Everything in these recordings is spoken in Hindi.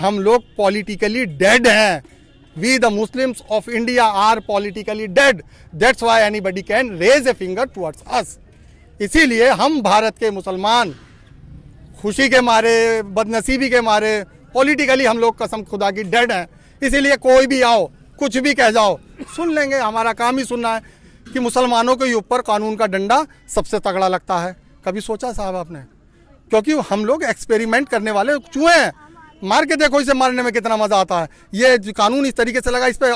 हम लोग पॉलिटिकली डेड हैं। We the Muslims of India are politically dead. That's why anybody can raise a finger towards us. इसीलिए हम भारत के मुसलमान खुशी के मारे, बदनसीबी के मारे, पॉलिटिकली हम लोग कसम खुदा की डेड हैं। इसीलिए कोई भी आओ, कुछ भी कह जाओ, सुन लेंगे। हमारा काम ही सुनना है कि मुसलमानों के ऊपर कानून का डंडा सबसे तगड़ा लगता है। कभी सोचा साहब आपने? क्योंकि हम लोग एक्सपेरिमेंट करने वाले चूहे हैं। मार के देखो, इसे मारने में कितना मजा आता है। ये कानून इस तरीके से लगा, इस पे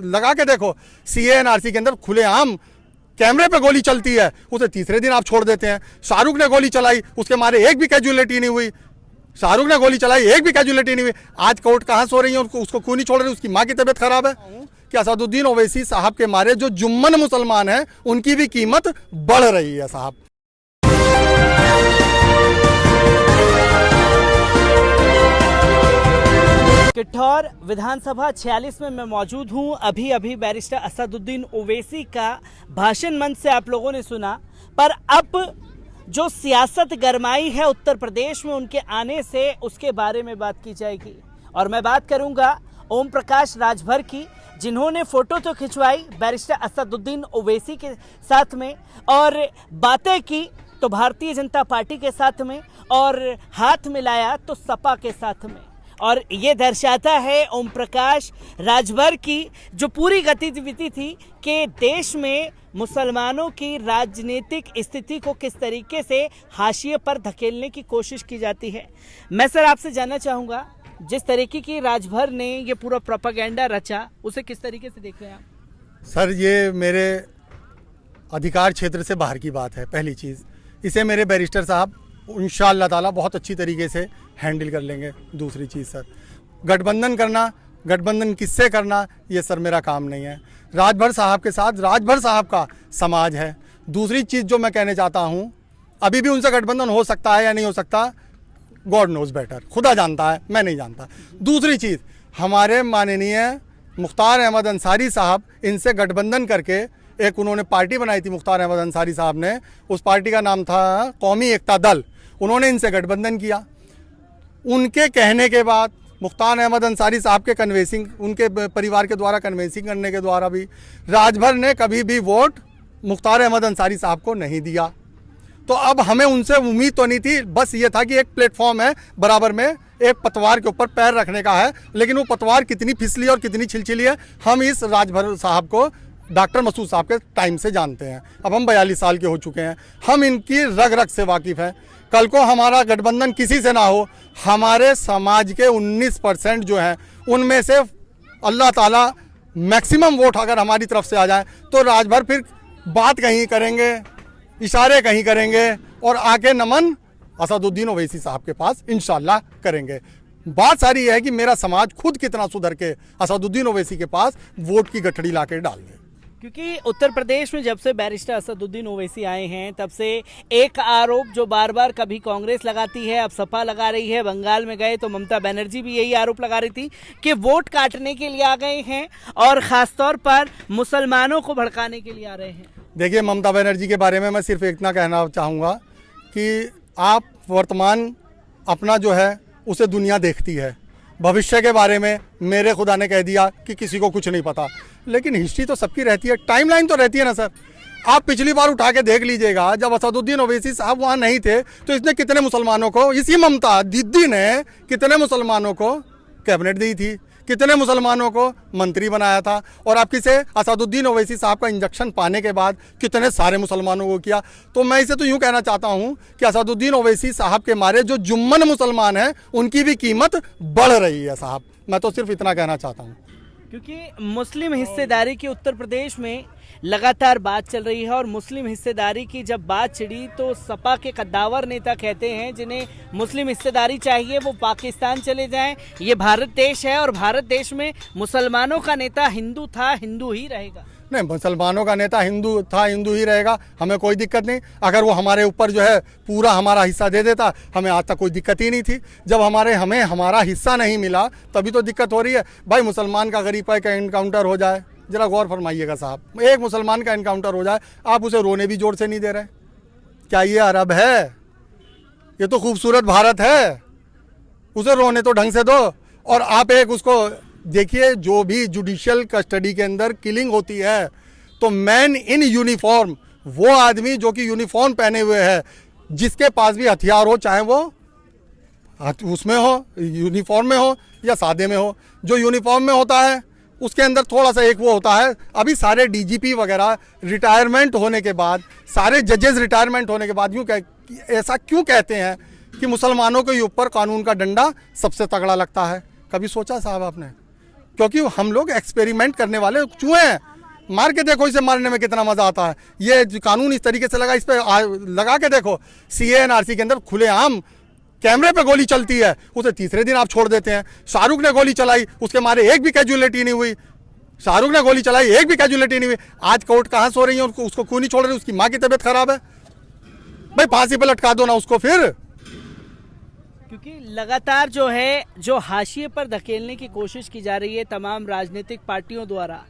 लगा के देखो। CA/NRC के अंदर खुलेआम कैमरे पे गोली चलती है, उसे तीसरे दिन आप छोड़ देते हैं। शाहरुख ने गोली चलाई, उसके मारे एक भी कैजुअलिटी नहीं हुई। शाहरुख ने गोली चलाई, एक भी कैजुअलिटी नहीं हुई। आज कोर्ट कहाँ सो रही है, उसको क्यों नहीं छोड़ रही? उसकी माँ की तबीयत खराब है। कि असदुद्दीन ओवैसी साहब के मारे जो जुम्मन मुसलमान हैं, उनकी भी कीमत बढ़ रही है साहब। किठौर विधानसभा 46 में मैं मौजूद हूं। अभी बैरिस्टर असदुद्दीन ओवैसी का भाषण मंच से आप लोगों ने सुना, पर अब जो सियासत गरमाई है उत्तर प्रदेश में उनके आने से, उसके बारे में बात की जाएगी। और मैं बात करूंगा ओम प्रकाश राजभर की, जिन्होंने फोटो तो खिंचवाई बैरिस्टर असदुद्दीन ओवैसी के साथ में और बातें की तो भारतीय जनता पार्टी के साथ में, और हाथ मिलाया तो सपा के साथ में। और ये दर्शाता है ओम प्रकाश राजभर की जो पूरी गतिविधि थी कि देश में मुसलमानों की राजनीतिक स्थिति को किस तरीके से हाशिए पर धकेलने की कोशिश की जाती है। मैं सर आपसे जानना चाहूँगा, जिस तरीके की राजभर ने ये पूरा प्रोपेगेंडा रचा, उसे किस तरीके से देख रहे हैं आप? सर, ये मेरे अधिकार क्षेत्र से बाहर की बात है। पहली चीज़, इसे मेरे बैरिस्टर साहब इंशाअल्लाह ताला बहुत अच्छी तरीके से हैंडल कर लेंगे। दूसरी चीज़ सर, गठबंधन करना, गठबंधन किससे करना, ये सर मेरा काम नहीं है। राजभर साहब के साथ राजभर साहब का समाज है। दूसरी चीज़ जो मैं कहना चाहता हूँ, अभी भी उनसे गठबंधन हो सकता है या नहीं हो सकता, गॉड नोज बेटर, खुदा जानता है, मैं नहीं जानता। दूसरी चीज़, हमारे माननीय मुख्तार अहमद अंसारी साहब, इनसे गठबंधन करके एक उन्होंने पार्टी बनाई थी। मुख्तार अहमद अंसारी साहब ने, उस पार्टी का नाम था कौमी एकता दल। उन्होंने इनसे गठबंधन किया। उनके कहने के बाद मुख्तार अहमद अंसारी साहब के कन्वेंसिंग, उनके परिवार के द्वारा कन्वेंसिंग करने के द्वारा भी राजभर ने कभी भी वोट मुख्तार अहमद अंसारी साहब को नहीं दिया। तो अब हमें उनसे उम्मीद तो नहीं थी, बस ये था कि एक प्लेटफॉर्म है, बराबर में एक पतवार के ऊपर पैर रखने का है। लेकिन वो पतवार कितनी फिसली और कितनी छिलछिली है, हम इस राजभर साहब को डॉक्टर मसूद साहब के टाइम से जानते हैं। अब हम 42 साल के हो चुके हैं, हम इनकी रग रग से वाकिफ़ हैं। कल को हमारा गठबंधन किसी से ना हो, हमारे समाज के 19% जो हैं, उनमें से अल्लाह ताला मैक्सिमम वोट अगर हमारी तरफ से आ जाए तो राजभर फिर बात कहीं करेंगे, इशारे कहीं करेंगे और आके नमन असदुद्दीन ओवैसी साहब के पास इंशाल्लाह करेंगे। बात सारी है कि मेरा समाज खुद कितना सुधर के असदुद्दीन ओवैसी के पास वोट की गठड़ी ला के डाल दे। क्योंकि उत्तर प्रदेश में जब से बैरिस्टर असदुद्दीन ओवैसी आए हैं, तब से एक आरोप जो बार बार कभी कांग्रेस लगाती है, अब सपा लगा रही है। बंगाल में गए तो ममता बनर्जी भी यही आरोप लगा रही थी कि वोट काटने के लिए आ गए हैं और ख़ासतौर पर मुसलमानों को भड़काने के लिए आ रहे हैं। देखिए, ममता बनर्जी के बारे में मैं सिर्फ इतना कहना चाहूँगा कि आप वर्तमान अपना जो है उसे दुनिया देखती है। भविष्य के बारे में मेरे खुदा ने कह दिया कि किसी को कुछ नहीं पता, लेकिन हिस्ट्री तो सबकी रहती है, टाइमलाइन तो रहती है ना सर। आप पिछली बार उठा के देख लीजिएगा, जब असदुद्दीन ओवैसी साहब वहाँ नहीं थे तो इसने कितने मुसलमानों को, इसी ममता दीदी ने कितने मुसलमानों को कैबिनेट दी थी, कितने मुसलमानों को मंत्री बनाया था। और आप किसे असदुद्दीन ओवैसी साहब का इंजेक्शन पाने के बाद कितने सारे मुसलमानों को किया। तो मैं इसे तो यूँ कहना चाहता हूँ कि असदुद्दीन ओवैसी साहब के मारे जो जुम्मन मुसलमान हैं, उनकी भी कीमत बढ़ रही है साहब। मैं तो सिर्फ इतना कहना चाहता हूँ। क्योंकि मुस्लिम हिस्सेदारी की उत्तर प्रदेश में लगातार बात चल रही है, और मुस्लिम हिस्सेदारी की जब बात छिड़ी तो सपा के कद्दावर नेता कहते हैं जिन्हें मुस्लिम हिस्सेदारी चाहिए वो पाकिस्तान चले जाएं। ये भारत देश है और भारत देश में मुसलमानों का नेता हिंदू था, हिंदू ही रहेगा। नहीं, मुसलमानों का नेता हिंदू था, हिंदू ही रहेगा, हमें कोई दिक्कत नहीं। अगर वो हमारे ऊपर जो है पूरा हमारा हिस्सा दे देता, हमें आज तक कोई दिक्कत ही नहीं थी। जब हमें हमारा हिस्सा नहीं मिला तभी तो दिक्कत हो रही है। भाई, मुसलमान का गरीब भाई का इनकाउंटर हो जाए, जरा गौर फरमाइएगा साहब, एक मुसलमान का इनकाउंटर हो जाए, आप उसे रोने भी जोर से नहीं दे रहे। क्या ये अरब है? ये तो खूबसूरत भारत है, उसे रोने तो ढंग से दो। और आप एक उसको देखिए, जो भी जुडिशियल कस्टडी के अंदर किलिंग होती है तो मैन इन यूनिफॉर्म, वो आदमी जो कि यूनिफॉर्म पहने हुए है, जिसके पास भी हथियार हो, चाहे वो उसमें हो, यूनिफॉर्म में हो या सादे में हो, जो यूनिफॉर्म में होता है उसके अंदर थोड़ा सा एक वो होता है। अभी सारे डीजीपी वगैरह रिटायरमेंट होने के बाद, सारे जजेस रिटायरमेंट होने के बाद ऐसा क्यों कहते हैं कि मुसलमानों के ऊपर कानून का डंडा सबसे तगड़ा लगता है? कभी सोचा साहब आपने? क्योंकि हम लोग एक्सपेरिमेंट करने वाले चूहे हैं। मार के देखो, इसे मारने में कितना मजा आता है। ये कानून इस तरीके से लगा, इस पर लगा के देखो, CANRC के अंदर खुलेआम कैमरे पे गोली चलती है, उसे तीसरे दिन आप छोड़ देते हैं। शाहरुख ने गोली चलाई, उसके मारे एक भी कैजुअलिटी नहीं हुई। शाहरुख ने गोली चलाई, एक भी कैजुअलिटी नहीं हुई। आज कोर्ट कहाँ सो रही है, उसको क्यों नहीं छोड़ रही? उसकी माँ की तबीयत खराब है, भाई फांसी पे लटका दो ना उसको फिर। क्योंकि लगातार जो है, जो हाशिए पर धकेलने की कोशिश की जा रही है तमाम राजनीतिक पार्टियों द्वारा,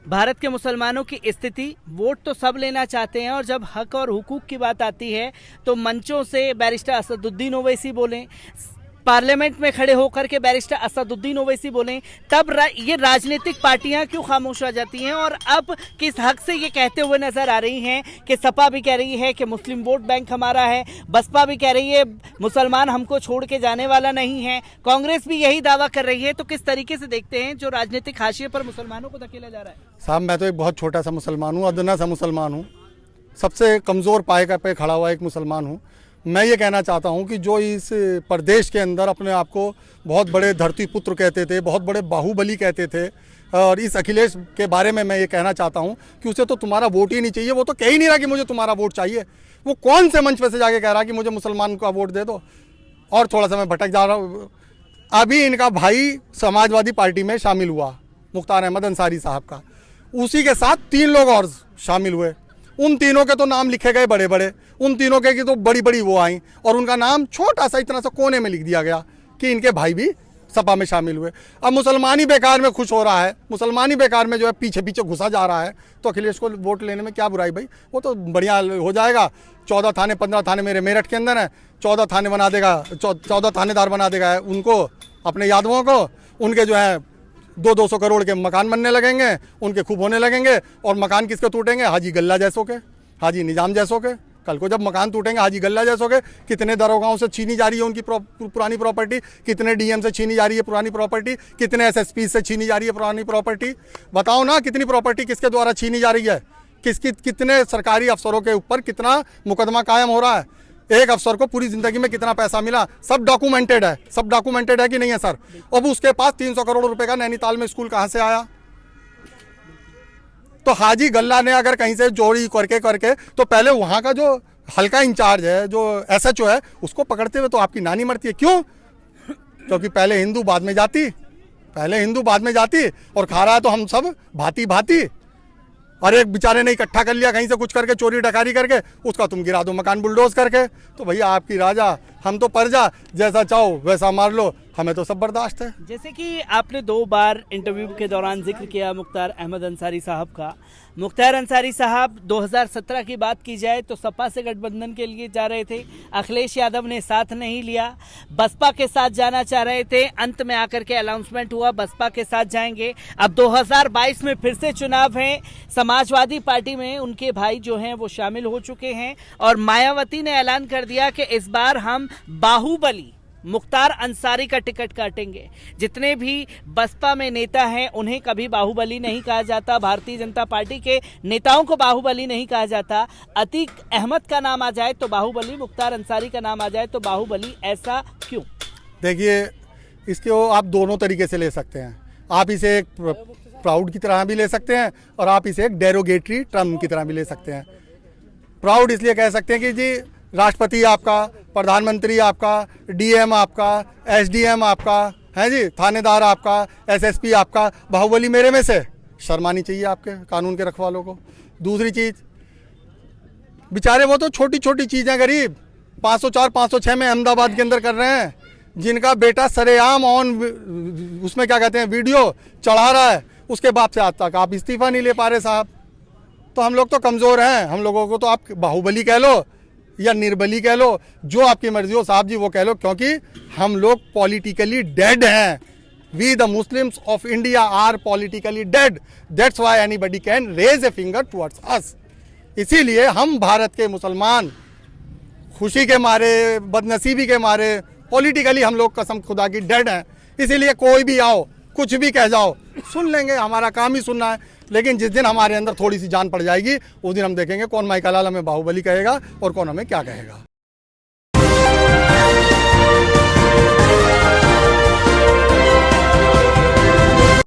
भारत के मुसलमानों की स्थिति, वोट तो सब लेना चाहते हैं, और जब हक और हुकूक की बात आती है तो मंचों से बैरिस्टर असदुद्दीन ओवैसी बोलें, पार्लियामेंट में खड़े होकर के बैरिस्टर असदुद्दीन ओवैसी बोलें, तब ये राजनीतिक पार्टियां क्यों खामोश हो जाती हैं? और अब किस हक से ये कहते हुए नजर आ रही हैं कि सपा भी कह रही है कि मुस्लिम वोट बैंक हमारा है, बसपा भी कह रही है मुसलमान हमको छोड़ के जाने वाला नहीं है, कांग्रेस भी यही दावा कर रही है। तो किस तरीके से देखते हैं जो राजनीतिक हाशिए पर मुसलमानों को धकेला जा रहा है? साहब, मैं तो एक बहुत छोटा सा मुसलमान हूँ, अदना सा मुसलमान हूँ, सबसे कमज़ोर पाए पे खड़ा हुआ एक मुसलमान हूँ। मैं ये कहना चाहता हूँ कि जो इस प्रदेश के अंदर अपने आप को बहुत बड़े धरती पुत्र कहते थे, बहुत बड़े बाहुबली कहते थे, और इस अखिलेश के बारे में मैं ये कहना चाहता हूँ कि उसे तो तुम्हारा वोट ही नहीं चाहिए। वो तो कह ही नहीं रहा कि मुझे तुम्हारा वोट चाहिए। वो कौन से मंच पे से जाके कह रहा कि मुझे मुसलमान का वोट दे दो? और थोड़ा सा मैं भटक जा रहा हूँ। अभी इनका भाई समाजवादी पार्टी में शामिल हुआ, मुख्तार अहमद अंसारी साहब का, उसी के साथ 3 लोग और शामिल हुए। उन तीनों के तो नाम लिखे गए बड़े बड़े, उन तीनों के की तो बड़ी बड़ी वो आई, और उनका नाम छोटा सा इतना सा कोने में लिख दिया गया कि इनके भाई भी सपा में शामिल हुए। अब मुसलमानी बेकार में खुश हो रहा है, मुसलमानी बेकार में जो है पीछे पीछे घुसा जा रहा है, तो अखिलेश को वोट लेने में क्या बुराई भाई? वो तो बढ़िया हो जाएगा। 14 थाने 15 थाने मेरे मेरठ के अंदर है, 14 थाने बना देगा, 14 थानेदार बना देगा उनको, अपने यादवों को। उनके जो है 200 करोड़ के मकान बनने लगेंगे, उनके खूब होने लगेंगे। और मकान किसके टूटेंगे? हाजी गल्ला जैसों के, हाजी निजाम जैसों के। कल को जब मकान टूटेंगे हाजी गल्ला जैसों के, कितने दरोगाओं से छीनी जा रही है उनकी पुरानी प्रॉपर्टी, कितने डीएम से छीनी जा रही है पुरानी प्रॉपर्टी, कितने एसएसपी से छीनी जा रही है पुरानी प्रॉपर्टी। बताओ ना, कितनी प्रॉपर्टी किसके द्वारा छीनी जा रही है? कितने सरकारी अफसरों के ऊपर कितना मुकदमा कायम हो रहा है? एक अफसर को पूरी जिंदगी में कितना पैसा मिला? सब डॉक्यूमेंटेड है, सब डॉक्यूमेंटेड है कि नहीं है सर? अब उसके पास 300 करोड़ रुपए का नैनीताल में स्कूल कहां से आया? तो हाजी गल्ला ने अगर कहीं से चोरी करके तो पहले वहां का जो हल्का इंचार्ज है, जो SHO है, उसको पकड़ते हुए तो आपकी नानी मरती है। क्यों? क्योंकि पहले हिंदू बाद में जाति, पहले हिंदू बाद में जाति, और खा रहा है तो हम सब भांति भांति। और एक बेचारे ने इकट्ठा कर लिया कहीं से कुछ करके, चोरी डकारी करके, उसका तुम गिरा दो मकान बुलडोज करके। तो भैया आपकी राजा, हम तो प्रजा, जैसा चाहो वैसा मार लो, हमें तो सब बर्दाश्त है। जैसे कि आपने 2 बार इंटरव्यू के दौरान जिक्र किया मुख्तार अहमद अंसारी साहब का। मुख्तार अंसारी साहब 2017 की बात की जाए तो सपा से गठबंधन के लिए जा रहे थे, अखिलेश यादव ने साथ नहीं लिया, बसपा के साथ जाना चाह रहे थे, अंत में आकर के अनाउंसमेंट हुआ बसपा के साथ जाएंगे। अब 2022 में फिर से चुनाव है, समाजवादी पार्टी में उनके भाई जो हैं वो शामिल हो चुके हैं, और मायावती ने ऐलान कर दिया कि इस बार हम बाहुबली मुख्तार अंसारी का टिकट काटेंगे। जितने भी बसपा में नेता हैं उन्हें कभी बाहुबली नहीं कहा जाता, भारतीय जनता पार्टी के नेताओं को बाहुबली नहीं कहा जाता। अतीक अहमद का नाम आ जाए तो बाहुबली, मुख्तार अंसारी का नाम आ जाए तो बाहुबली, ऐसा क्यों? देखिए, इसको आप दोनों तरीके से ले सकते हैं। आप इसे एक प्राउड की तरह भी ले सकते हैं, और आप इसे एक डेरोगेटरी टर्म की तरह भी ले सकते हैं। प्राउड इसलिए कह सकते हैं कि जी राष्ट्रपति आपका, प्रधानमंत्री आपका, डीएम आपका, एसडीएम आपका है जी, थानेदार आपका, एसएसपी आपका, बाहुबली मेरे में से। शर्मानी चाहिए आपके कानून के रखवालों को। दूसरी चीज, बेचारे वो तो छोटी छोटी चीजें गरीब 504 506 में अहमदाबाद के अंदर कर रहे हैं, जिनका बेटा सरेआम ऑन उसमें क्या कहते हैं वीडियो चढ़ा रहा है, उसके बाप से आज तक आप इस्तीफा नहीं ले पा रहे साहब। तो हम लोग तो कमज़ोर हैं, हम लोगों को तो आप बाहुबली कह लो या निर्बली कह लो, जो आपकी मर्जी हो साहब जी वो कह लो, क्योंकि हम लोग पॉलिटिकली डेड हैं। We the Muslims of India are politically dead. That's why anybody can raise a finger towards us. इसीलिए हम भारत के मुसलमान खुशी के मारे, बदनसीबी के मारे, पॉलिटिकली हम लोग कसम खुदा की डेड हैं। इसीलिए कोई भी आओ, कुछ भी कह जाओ, सुन लेंगे, हमारा काम ही सुनना है। लेकिन जिस दिन हमारे अंदर थोड़ी सी जान पड़ जाएगी, उस दिन हम देखेंगे कौन माइका लाल हमें बाहुबली कहेगा और कौन हमें क्या कहेगा।